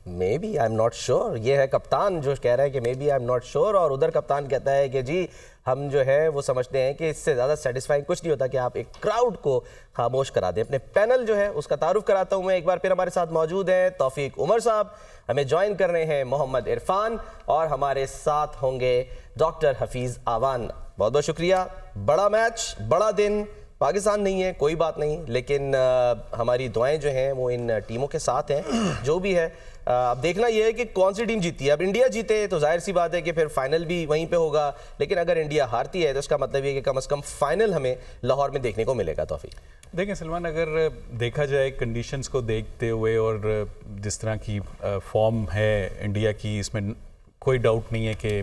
May be I am not sure. ये है कप्तान जो कह रहा है कि maybe I am not sure, और उधर कप्तान कहता है कि जी हम जो है वो समझते हैं कि इससे ज़्यादा सेटिस्फाइंग कुछ नहीं होता कि आप एक क्राउड को खामोश करा दें। अपने पैनल जो है उसका तारुफ कराता हूँ मैं एक बार फिर। हमारे साथ मौजूद हैं तौफीक उमर साहब, हमें ज्वाइन कर रहे हैं मोहम्मद इरफान, और हमारे साथ होंगे डॉक्टर हफीज़ आवान। बहुत बहुत शुक्रिया। बड़ा मैच, बड़ा दिन, पाकिस्तान नहीं है कोई बात नहीं, लेकिन हमारी दुआएं जो हैं वो इन टीमों के साथ हैं जो भी है। अब देखना यह है कि कौन सी टीम जीती है। अब इंडिया जीते तो जाहिर सी बात है कि फिर फाइनल भी वहीं पे होगा, लेकिन अगर इंडिया हारती है तो इसका मतलब ये कि कम से कम फाइनल हमें लाहौर में देखने को मिलेगा। तौफीक देखें सलमान, अगर देखा जाए कंडीशंस को देखते हुए और जिस तरह की फॉर्म है इंडिया की, इसमें कोई डाउट नहीं है कि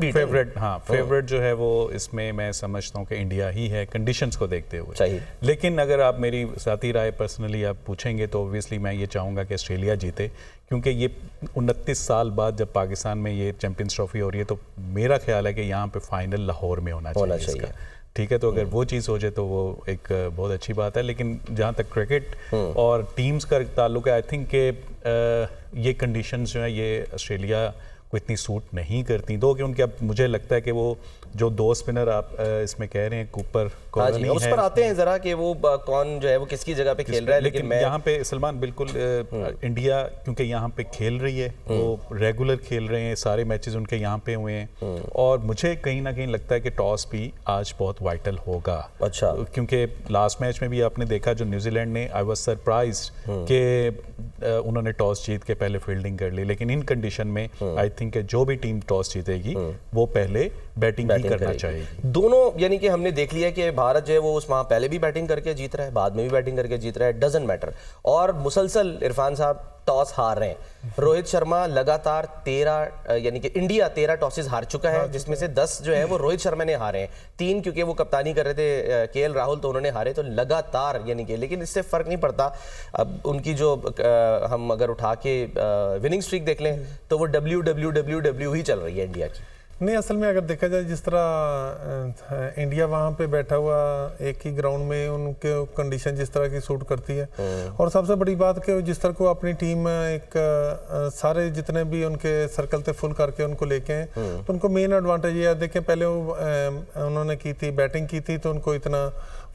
फेवरेट जो है वो इसमें मैं समझता हूँ कि इंडिया ही है कंडीशंस को देखते हुए। चाहिए। लेकिन अगर आप मेरी साथी राय पर्सनली आप पूछेंगे तो ऑब्वियसली मैं ये चाहूँगा कि ऑस्ट्रेलिया जीते, क्योंकि ये 29 साल बाद जब पाकिस्तान में ये चैंपियंस ट्रॉफी हो रही है तो मेरा ख्याल है कि यहाँ पे फाइनल लाहौर में होना चाहिए। ठीक है, तो अगर वो चीज़ हो जाए तो वो एक बहुत अच्छी बात है। लेकिन जहाँ तक क्रिकेट और टीम्स का ताल्लुक है, आई थिंक के ये कंडीशंस जो है ये ऑस्ट्रेलिया को इतनी सूट नहीं करती, दो कि उनके अब मुझे लगता है कि वो जो दो स्पिनर आप इसमें कह रहे हैं कूपर कॉलोनी, उस पर आते हैं जरा कि वो कौन जो है वो किसकी जगह पे खेल रहा है। लेकिन यहाँ पे सलमान बिल्कुल इंडिया क्योंकि यहाँ पे खेल रही है, वो रेगुलर खेल रहे हैं, सारे मैचेस उनके यहाँ पे हुए हैं, और मुझे कहीं ना कहीं लगता है कि टॉस भी आज बहुत वाइटल होगा। अच्छा, क्योंकि लास्ट मैच में भी आपने देखा जो न्यूजीलैंड ने, आई वाज सरप्राइज्ड कि उन्होंने टॉस जीत के पहले फील्डिंग कर ली, लेकिन इन कंडीशन में आई थिंक जो भी टीम टॉस जीतेगी वो पहले बैटिंग ही करना चाहेगी। दोनों, यानी कि हमने देख लिया कि भारत जो है वो उस वहाँ पहले भी बैटिंग करके जीत रहा है, बाद में भी बैटिंग करके जीत रहा है, डजंट मैटर, और मुसलसल इरफान साहब टॉस हार रहे हैं। रोहित शर्मा लगातार 13, यानी कि इंडिया 13 टॉसेस हार चुका है, जिसमें से 10 जो है वो रोहित शर्मा ने हारे हैं, 3 क्योंकि वो कप्तानी कर रहे थे केएल राहुल तो उन्होंने हारे, तो लगातार यानी कि, लेकिन इससे फर्क नहीं पड़ता। अब उनकी जो हम अगर उठा के विनिंग स्ट्रीक देख लें तो वो WWWW ही चल रही है इंडिया की। नहीं, असल में अगर देखा जाए जिस तरह इंडिया वहाँ पे बैठा हुआ एक ही ग्राउंड में, उनके कंडीशन जिस तरह की सूट करती है, और सबसे बड़ी बात कि जिस तरह को अपनी टीम एक सारे जितने भी उनके सर्कल थे फुल करके उनको लेके हैं, तो उनको मेन एडवांटेज ये है। देखें पहले वो उन्होंने की थी बैटिंग की थी तो उनको इतना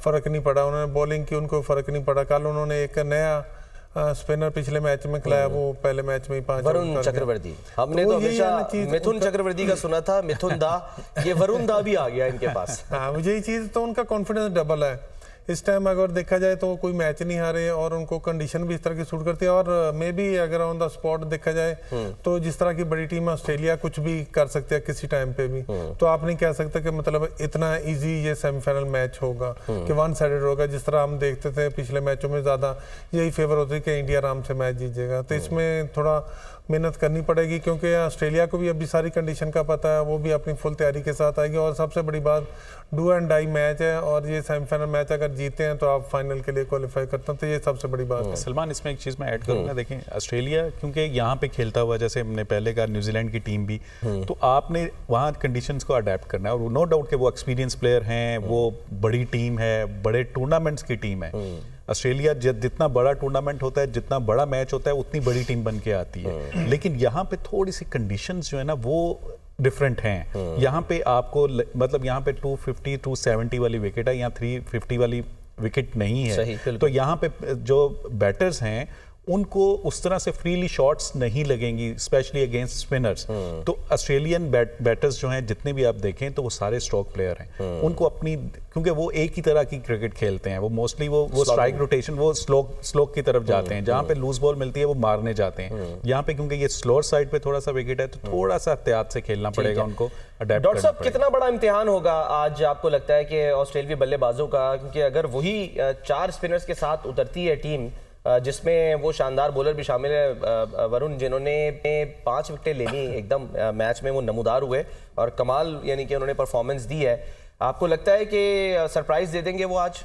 फ़र्क नहीं पड़ा, उन्होंने बॉलिंग की उनको फ़र्क नहीं पड़ा। कल उन्होंने एक नया स्पिनर पिछले मैच में खिलाया, वो पहले मैच में ही 5 वरुण चक्रवर्ती। हमने तो हमेशा मिथुन चक्रवर्ती का सुना था, मिथुन दा, ये वरुण दा भी आ गया इनके पास। हाँ, यही चीज़ तो उनका कॉन्फिडेंस डबल है इस टाइम। अगर देखा जाए तो कोई मैच नहीं हारे और उनको कंडीशन भी इस तरह की सूट करती है, और मे बी अगर ऑन द स्पॉट देखा जाए तो जिस तरह की बड़ी टीम है ऑस्ट्रेलिया कुछ भी कर सकती है किसी टाइम पे भी, तो आप नहीं कह सकते कि मतलब इतना इजी ये सेमीफाइनल मैच होगा कि वन साइडेड होगा। जिस तरह हम देखते थे पिछले मैचों में ज़्यादा यही फेवर होती है कि इंडिया आराम से मैच जीतेगा, तो इसमें थोड़ा मेहनत करनी पड़ेगी, क्योंकि ऑस्ट्रेलिया को भी अभी सारी कंडीशन का पता है, वो भी अपनी फुल तैयारी के साथ आएगी। और सबसे बड़ी बात डू एंड डाई मैच है, और ये सेमीफाइनल मैच अगर जीते हैं तो आप फाइनल के लिए क्वालिफाई करते हैं, तो ये सबसे बड़ी बात है। सलमान, इसमें एक चीज़ मैं ऐड करूँगा, देखें ऑस्ट्रेलिया क्योंकि यहाँ पे खेलता हुआ, जैसे हमने पहले कहा न्यूजीलैंड की टीम भी, तो आपने वहाँ कंडीशंस को अडेप्ट करना है, और नो डाउट कि वो एक्सपीरियंस प्लेयर हैं, वो बड़ी टीम है, बड़े टूर्नामेंट्स की टीम है। ऑस्ट्रेलिया जितना बड़ा टूर्नामेंट होता है, जितना बड़ा मैच होता है, उतनी बड़ी टीम बन के आती है। लेकिन यहाँ पे थोड़ी सी कंडीशंस जो है ना वो डिफरेंट हैं। यहाँ पे आपको मतलब यहाँ पे 250 270 वाली विकेट है, यहाँ 350 वाली विकेट नहीं है, तो यहाँ पे जो बैटर्स हैं उनको उस तरह से फ्रीली शॉट्स नहीं लगेंगी, स्पेशली अगेंस्ट स्पिनर्स। तो ऑस्ट्रेलियन बैटर्स जो हैं जितने भी आप देखें तो वो सारे स्ट्रोक प्लेयर हैं, उनको अपनी, क्योंकि वो एक ही तरह की क्रिकेट खेलते हैं, वो मोस्टली वो स्ट्राइक रोटेशन, वो स्लोक की तरफ जाते हैं, जहाँ पे लूज बॉल मिलती है वो मारने जाते हैं। यहाँ पे क्योंकि ये स्लोअर साइड पे थोड़ा सा विकेट है, तो थोड़ा सा एहतियात से खेलना पड़ेगा उनको। डॉक्टर साहब, कितना बड़ा इम्तिहान होगा आज आपको लगता है कि ऑस्ट्रेलियाई बल्लेबाजों का, क्योंकि अगर वही 4 स्पिनर्स के साथ उतरती है टीम, जिसमें वो शानदार बॉलर भी शामिल है वरुण, जिन्होंने 5 विकेटें लेनी एकदम मैच में, वो नमूदार हुए और कमाल यानी कि उन्होंने परफॉर्मेंस दी है। आपको लगता है कि सरप्राइज दे देंगे वो आज?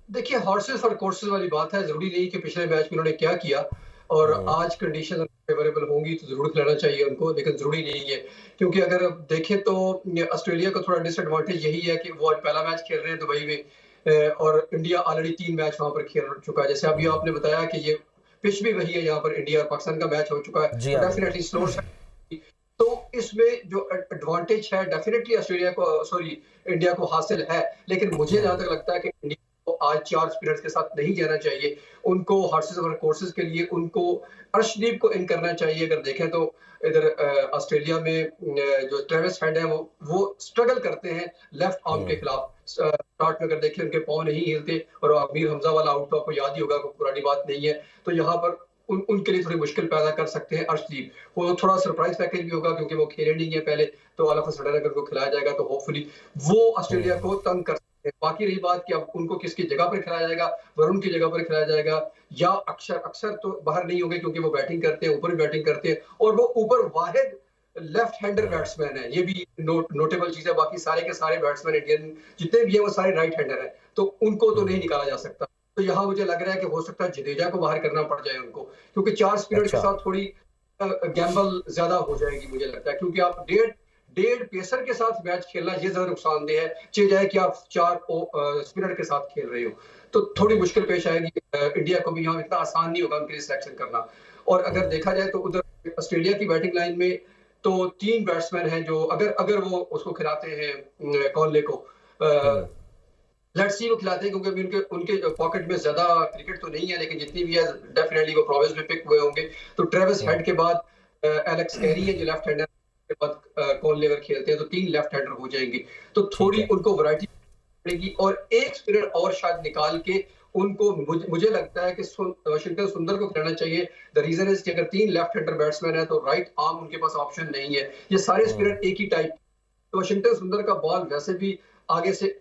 देखिए, हॉर्सेस और कोर्सेस वाली बात है, जरूरी नहीं कि पिछले मैच में उन्होंने क्या किया और आज कंडीशन फेवरेबल होंगी तो जरूर खिलाना चाहिए उनको, लेकिन जरूरी नहीं है, क्योंकि अगर देखें तो ऑस्ट्रेलिया का थोड़ा डिसएडवांटेज यही है कि वो आज पहला मैच खेल रहे हैं दुबई में, और इंडिया ऑलरेडी 3 मैच वहां पर खेल चुका है। जैसे अभी आपने बताया कि ये पिच भी वही है, यहाँ पर इंडिया और पाकिस्तान का मैच हो चुका है, जी हाँ, डेफिनेटली स्लो। तो इसमें जो एडवांटेज है डेफिनेटली ऑस्ट्रेलिया को, सॉरी, इंडिया को हासिल है। लेकिन मुझे जहां तक लगता है कि इंडिया को आज 4 स्पिनर्स के साथ नहीं जाना चाहिए, उनको हॉर्सेस और कोर्सेज के लिए उनको अर्शदीप को इन करना चाहिए। अगर देखें तो इधर ऑस्ट्रेलिया में जो ट्रेविस हेड है वो स्ट्रगल करते हैं लेफ्ट आर्म के खिलाफ। स्टार्ट में अगर देखें उनके पाँव नहीं हिलते, और अमीर हमजा वाला आउट तो आपको याद ही होगा, पुरानी बात नहीं है। तो यहाँ पर उनके लिए थोड़ी मुश्किल पैदा कर सकते हैं अर्शदीप। वो थोड़ा सरप्राइज पैकेज भी होगा क्योंकि वो खेले नहीं है पहले, तो ऑल ऑफ अ सडन अगर उनको खिलाया जाएगा तो होपफुली वो ऑस्ट्रेलिया को तंग कर सकते हैं। बाकी रही बात कि अब उनको किसकी जगह पर खिलाया जाएगा, वरुण की जगह पर खिलाया जाएगा या अक्षर तो बाहर नहीं होंगे क्योंकि वो बैटिंग करते हैं, ऊपर भी बैटिंग करते हैं, और वो ऊपर वाहिद लेफ्ट हैंडर बैट्समैन है। ये भी नोटेबल चीज है। बाकी सारे के सारे बैट्समैन इंडियन जितने भी है वो सारे राइट हैंडर है, तो उनको तो नहीं निकाला जा सकता। तो यहाँ मुझे लग रहा है कि हो सकता है जडेजा को बाहर करना पड़ जाए उनको, क्योंकि 4 स्पिनर के साथ थोड़ी गैम्बल ज्यादा हो जाएगी मुझे लगता है, क्योंकि आप डेढ़ पेसर के साथ मैच खेलना ये ज्यादा नुकसानदेह है, चाहे जाए कि आप 4 स्पिनर के साथ खेल रहे हो, तो थोड़ी मुश्किल पेश आएगी। इंडिया को भी यहाँ इतना आसान नहीं होगा उनके लिए सिलेक्शन करना। और अगर देखा जाए तो उधर ऑस्ट्रेलिया की बैटिंग लाइन में तो 3 बैट्समैन हैं जो अगर वो उसको खिलाते हैं कॉनले को, लेट्स सी वो खिलाते हैं, क्योंकि अभी उनके पॉकेट में ज्यादा क्रिकेट तो नहीं है, लेकिन जितनी भी है डेफिनेटली वो प्रोविंस में पिक हुए होंगे। तो ट्रेविस हेड के बाद एलेक्स कैरी है जो लेफ्ट हैंडर, के बाद कॉनले अगर खेलते हैं तो 3 लेफ्ट हैंडर हो जाएंगे, तो थोड़ी उनको वैरायटी पड़ेगी। और एक स्पिनर और शायद निकाल के उनको, मुझे लगता है कि वाशिंगटन सुंदर को खिलाना चाहिए। द रीजन इज कि अगर 3 लेफ्ट हैंडर बैट्समैन है तो राइट आर्म उनके पास ऑप्शन नहीं है। ये सारे स्पिनर एक ही टाइप, तो वाशिंगटन सुंदर का बॉल वैसे भी आगे से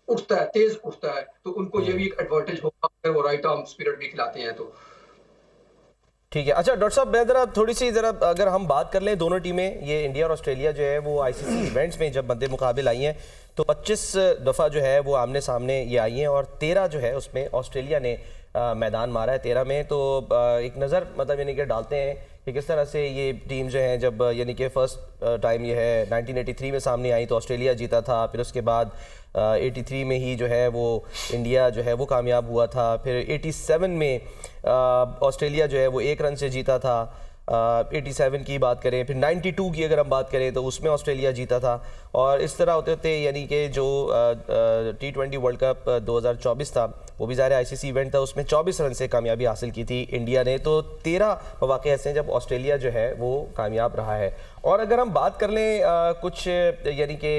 उठता है, तेज उठता है, तो उनको ये भी एक एडवांटेज होगा अगर वो राइट आर्म स्पिनर भी खिलाते हैं तो। ठीक है। अच्छा डॉक्टर साहब, मैं जरा थोड़ी सी अगर हम बात कर लें, दोनों टीमें ये इंडिया और ऑस्ट्रेलिया जो है वो आईसीसी इवेंट्स में जब मद्दे मुकाबिल आई हैं तो 25 दफ़ा जो है वो आमने सामने ये आई हैं, और 13 जो है उसमें ऑस्ट्रेलिया ने मैदान मारा है 13 में। तो एक नज़र मतलब यानी कि डालते हैं कि किस तरह से ये टीम जो है, जब यानी कि फर्स्ट टाइम ये है 1983 में सामने आई तो ऑस्ट्रेलिया जीता था, फिर उसके बाद 83 में ही जो है वो इंडिया जो है वो कामयाब हुआ था, फिर 87 में ऑस्ट्रेलिया जो है वो 1 रन से जीता था। 87 की बात करें, फिर 92 की अगर हम बात करें तो उसमें ऑस्ट्रेलिया जीता था, और इस तरह होते होते यानी कि जो T20 वर्ल्ड कप 2024 था वो भी ज़ाहिर आईसीसी इवेंट था, उसमें 24 रन से कामयाबी हासिल की थी इंडिया ने। तो 13 मौके ऐसे हैं जब ऑस्ट्रेलिया जो है वो कामयाब रहा है। और अगर हम बात कर लें कुछ यानी कि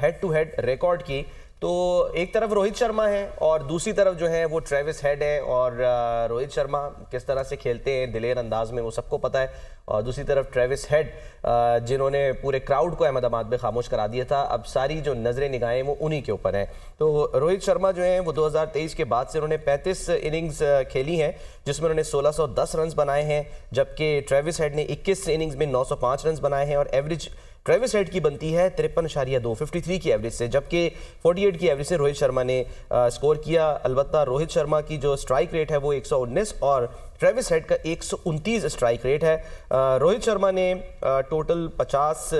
हेड टू हेड रिकॉर्ड की, तो एक तरफ रोहित शर्मा है और दूसरी तरफ जो है वो ट्रेविस हेड है, और रोहित शर्मा किस तरह से खेलते हैं दिलेर अंदाज में वो सबको पता है, और दूसरी तरफ ट्रेविस हेड जिन्होंने पूरे क्राउड को अहमदाबाद में खामोश करा दिया था। अब सारी जो नजरें निगाहें वो उन्हीं के ऊपर हैं। तो रोहित शर्मा जो है वो 2023 के बाद से उन्होंने 35 इनिंग्स खेली हैं जिसमें उन्होंने 1610 रन बनाए हैं, जबकि ट्रेविस हेड ने 21 इनिंग्स में 905 रन बनाए हैं, और एवरेज ट्रेविस हेड की बनती है 53.2 53 की एवरेज से, जबकि 48 की एवरेज से रोहित शर्मा ने स्कोर किया। अलबत्ता रोहित शर्मा की जो स्ट्राइक रेट है वो 119 और ट्रेविस हेड का 129 स्ट्राइक रेट है। रोहित शर्मा ने टोटल 50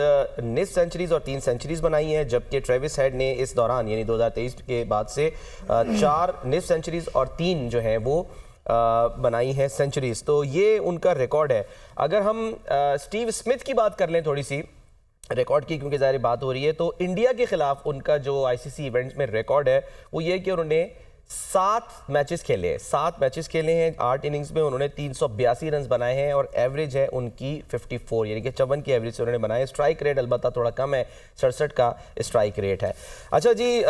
नेट सेंचुरीज और 3 सेंचुरीज बनाई हैं, जबकि ट्रेविस हेड ने इस दौरान यानी 2023 के बाद से 4 नेट सेंचुरीज और 3 जो है वो बनाई हैं सेंचुरीज। तो ये उनका रिकॉर्ड है। अगर हम स्टीव स्मिथ की बात कर लें थोड़ी सी रिकॉर्ड की, क्योंकि ज़ाहिर बात हो रही है, तो इंडिया के खिलाफ उनका जो आईसीसी इवेंट्स में रिकॉर्ड है वो ये कि उन्होंने 7 मैचेस खेले हैं, 7 मैचेस खेले हैं, 8 इनिंग्स में उन्होंने 382 रन बनाए हैं, और एवरेज है उनकी 54 यानी कि 54 की एवरेज से उन्होंने बनाए। स्ट्राइक रेट अलबत्ता थोड़ा कम है, 67 का स्ट्राइक रेट है। अच्छा जी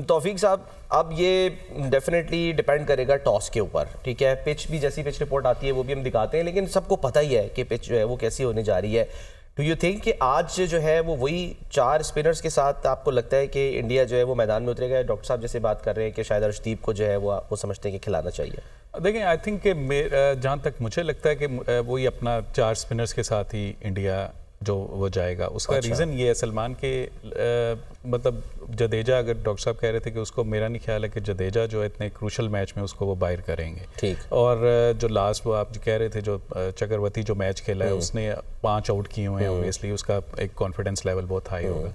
तौफीक साहब, अब ये डेफिनेटली डिपेंड करेगा टॉस के ऊपर, ठीक है। पिच भी, जैसी पिच रिपोर्ट आती है वो भी हम दिखाते हैं, लेकिन सबको पता ही है कि पिच जो है वो कैसी होने जा रही है। डू यू थिंक कि आज जो है वो वही 4 स्पिनर्स के साथ आपको लगता है कि इंडिया जो है वो मैदान में उतरेगा? डॉक्टर साहब जैसे बात कर रहे हैं कि शायद अर्शदीप को जो है वो समझते हैं कि खिलाना चाहिए। देखें, आई थिंक कि जहाँ तक मुझे लगता है कि वही अपना 4 स्पिनर्स के साथ ही इंडिया जो वो जाएगा। उसका रीज़न ये है सलमान के मतलब जडेजा, अगर डॉक्टर साहब कह रहे थे कि उसको, मेरा नहीं ख्याल है कि जडेजा जो है इतने क्रूशल मैच में उसको वो बाहर करेंगे। ठीक। और जो लास्ट वो आप जो कह रहे थे, जो चक्रवर्ती जो मैच खेला है उसने 5 आउट किए हुए हैं, ऑब्वियसली उसका एक कॉन्फिडेंस लेवल बहुत हाई होगा।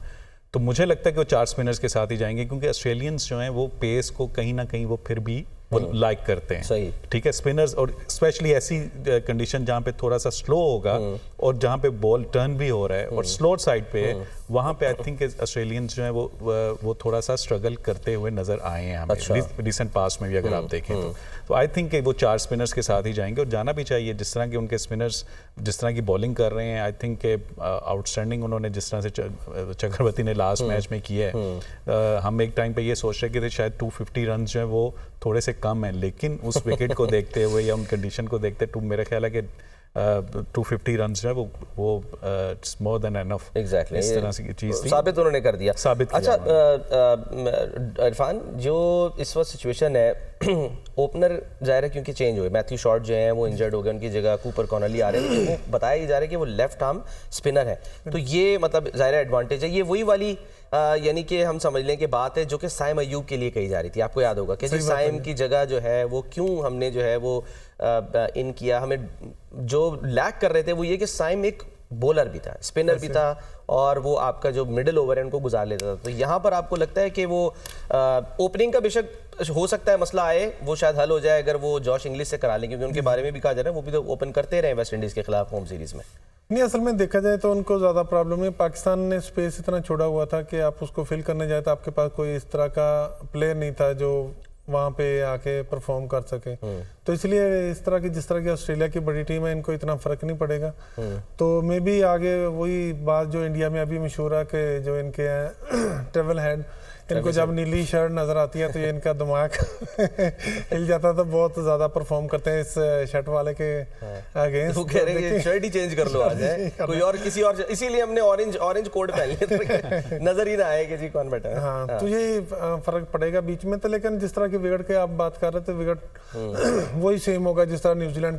तो मुझे लगता है कि वो 4 स्पिनर्स के साथ ही जाएंगे, क्योंकि ऑस्ट्रेलियंस जो हैं वो पेस को कहीं ना कहीं वो फिर भी वो लाइक करते हैं। सही। ठीक है, स्पिनर्स और स्पेशली ऐसी कंडीशन जहाँ पे थोड़ा सा स्लो होगा और जहाँ पे बॉल टर्न भी हो रहा है और स्लो साइड पे है, वहाँ पे आई थिंक ऑस्ट्रेलियंस जो है वो थोड़ा सा स्ट्रगल करते हुए नजर आए हैं हमें रिसेंट पास्ट में भी अगर आप देखें तो आई थिंक वो 4 स्पिनर्स के साथ ही जाएंगे और जाना भी चाहिए। जिस तरह के उनके स्पिनर्स जिस तरह की बॉलिंग कर रहे हैं, आई थिंक आउटस्टैंडिंग उन्होंने जिस तरह से चक्रवर्ती ने लास्ट मैच में किया है। हम एक टाइम पे ये सोच रहे थे शायद 250 रन जो है वो थोड़े से कम है, लेकिन उस विकेट को देखते हुए या उन कंडीशन को देखते मेरा ख्याल है कि 250 रन जो है वो मोर देन एनफ। एग्जैक्टली, इस तरह की चीज थी, साबित उन्होंने कर दिया। साबित अच्छा, इरफान, जो इस वक्त सिचुएशन है ओपनर जाहिर है क्योंकि चेंज हुए, मैथ्यू शॉर्ट जो हैं वो इंजर्ड हो गए, उनकी जगह कूपर कॉनली आ रहे हैं, लेकिन वो बताया जा रहा है कि वो लेफ्ट आर्म स्पिनर है, तो ये मतलब जाहिर है एडवांटेज है। ये वही वाली यानी कि हम समझ लें कि बात है जो कि साइम अयूब के लिए कही जा रही थी, आपको याद होगा कि साइम की जगह जो है वो क्यों हमने जो है वो इन किया। हमें जो लैक कर रहे थे वो ये कि साइम एक बॉलर भी था, स्पिनर भी था और वो आपका जो मिडिल ओवर है उनको गुजार लेता था। तो यहाँ पर आपको लगता है कि वो ओपनिंग का बेशक हो सकता है मसला आए, वो शायद हल हो जाए अगर वो जॉश इंग्लिश से करा लें, क्योंकि उनके बारे में भी कहा जा रहा है वो भी तो ओपन करते रहे वेस्ट इंडीज के खिलाफ होम सीरीज में। नहीं, असल में देखा जाए तो उनको ज़्यादा प्रॉब्लम नहीं। पाकिस्तान ने स्पेस इतना छोड़ा हुआ था कि आप उसको फिल करने जाए तो आपके पास कोई इस तरह का प्लेयर नहीं था जो वहाँ पे आके परफॉर्म कर सके। तो इसलिए इस तरह की जिस तरह की ऑस्ट्रेलिया की बड़ी टीम है, इनको इतना फर्क नहीं पड़ेगा। तो मे भी आगे वही बात जो इंडिया में अभी मशहूर है कि जो इनके हैं ट्रेवल हेड, इनको जब नीली शर्ट नजर आती है तो ये इनका दिमाग हिल जाता, तो बहुत ज्यादा परफॉर्म करते हैं इस शर्ट वाले के अगेंस्ट। वो कह रहे हैं शर्ट ही चेंज कर लो आज है कोई और किसी और, इसीलिए हमने ऑरेंज कोट पहन लिया नजर ही ना आए कि जी कौन बैठा है। हाँ, तो ये फर्क पड़ेगा बीच में। तो लेकिन जिस तरह की विकेट के आप बात कर रहे थे, विकेट वही सेम होगा जिस तरह न्यूजीलैंड